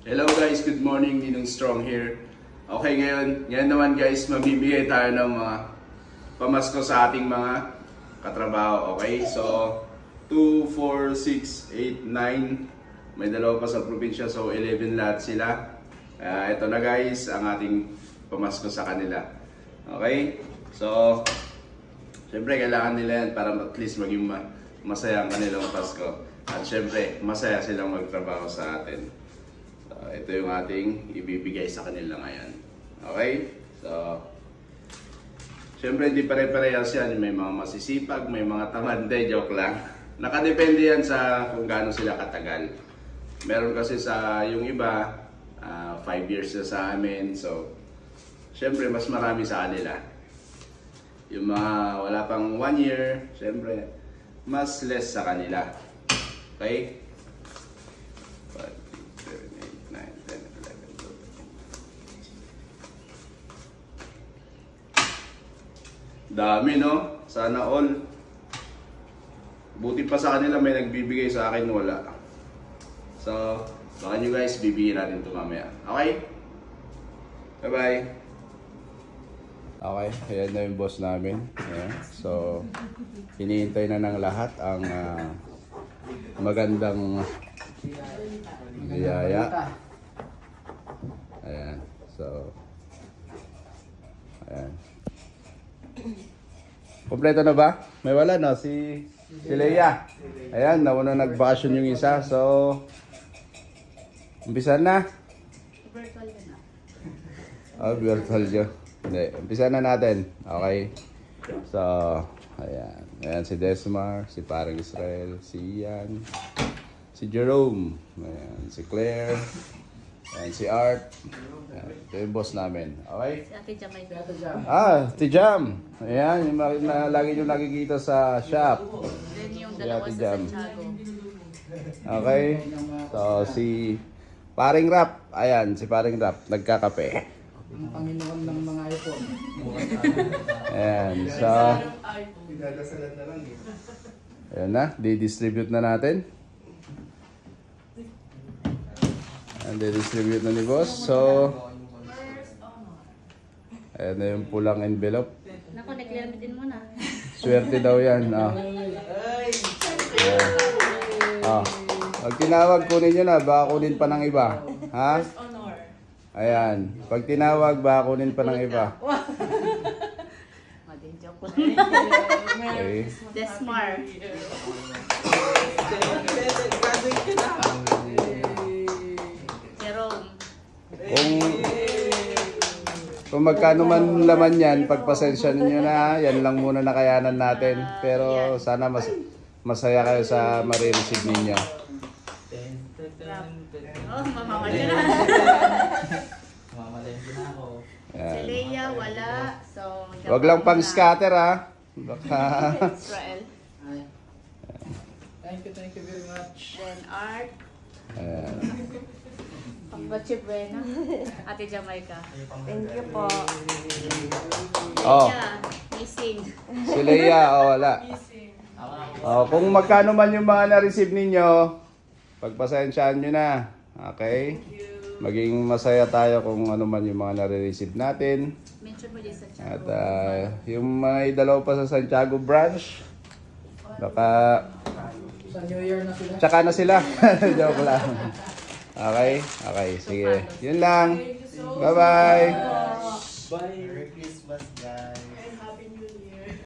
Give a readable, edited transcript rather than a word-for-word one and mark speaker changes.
Speaker 1: Hello guys, good morning, Ninong Strong here. Okay, ngayon naman guys, mamimigay tayo ng mga pamasko sa ating mga katrabaho, okay? So, 2, 4, 6, 8, 9, may dalawa pa sa probinsya, so 11 lahat sila. Ito na guys, ang ating pamasko sa kanila. Okay? So, syempre kailangan nila yan para at least maging masaya ang kanilang Pasko. At syempre, masaya silang magtrabaho sa atin. So, ito yung ating ibibigay sa kanila ngayon. Okay? So, syempre hindi pare-parehas yan. May mga masisipag, may mga tamad. Hindi, joke lang. Nakadepende yan sa kung gaano sila katagal. Meron kasi sa yung iba, 5 years na sa amin. So, syempre mas marami sa kanila. Yung mga wala pang 1 year, syempre mas less sa kanila. Okay? 5, 6, 7, 8, 9, 10, 11, 12. Dami, no? Sana all. Buti pa sa kanila may nagbibigay, sa akin wala. So, baka nyo guys, bibigyan natin ito mamaya. Okay? Bye-bye! Okay, ayan na yung boss namin. Ayan. So, hinihintay na ng lahat ang magandang biyaya. Ayan. So, ayan. Kompleto na ba? May wala no? Si Leia. Ayan, nauna nag-vacation yung isa. So, umpisa na.
Speaker 2: Virtual yun na.
Speaker 1: Virtual yun. Hindi, umpisa na natin. Okay. So, ayan. Ayan si Desmar, si Parang Israel, si Ian, si Jerome, ayan, si Claire, ayan, si Art. Ayan, ito yung boss namin. Okay?
Speaker 2: Si Ate Jamay.
Speaker 1: Si Jam. Ayan, yung lagi nyo nakikita sa shop.
Speaker 2: Then yung
Speaker 1: Si
Speaker 2: dalawa
Speaker 1: Ate
Speaker 2: sa
Speaker 1: Jam.
Speaker 2: Santiago.
Speaker 1: Okay? So, si Paring Rap. Ayan, si Paring Rap. Nagkakape.
Speaker 3: Ang Panginoon ng mga iPhone.
Speaker 1: Ayan, so
Speaker 3: Idadasalan na lang eh.
Speaker 1: ayan na, di-distribute na natin. Ayan, di-distribute na ni boss. So, ayan na yung pulang envelope.
Speaker 2: Naku, naglamitin mo na.
Speaker 1: Swerte daw yan. Pag tinawag, kunin nyo na. Baka kunin pa ng iba. Ha? Ayan. Pag tinawag, baka kunin pa ng iba.
Speaker 2: Mading joke ko.
Speaker 1: Okay.
Speaker 2: Desmar. Jerome.
Speaker 1: Kung magkano man laman yan, pagpasensya ninyo na, yan lang muna nakayanan natin. Pero sana masaya kayo sa marireceive ninyo.
Speaker 2: Oh, mamamalya na.
Speaker 3: Mamamalengke na ako.
Speaker 2: Si Leia, wala. So,
Speaker 1: Wag lang pang scatter ha. Baka...
Speaker 2: Israel.
Speaker 3: Thank you very much.
Speaker 2: Then Art.
Speaker 1: Ayan.
Speaker 2: Pangbachi Buena. Ate Jamaica.
Speaker 4: Thank you po.
Speaker 1: Oh,
Speaker 2: Yeah, missing.
Speaker 1: si Leia, wala. Kung magkano man yung mga na-receive ninyo, pagpasensyaan nyo na. Okay? Maging masaya tayo kung ano man yung mga nare-receive natin.
Speaker 2: Mention mo din sa chat.
Speaker 1: At yung may dalawa pa sa Santiago branch, baka
Speaker 3: Sa New Year na sila.
Speaker 1: tsaka na sila. Joke lang. Okay? Okay, sige. Yun lang. Bye-bye.
Speaker 3: Bye. Merry Christmas, guys.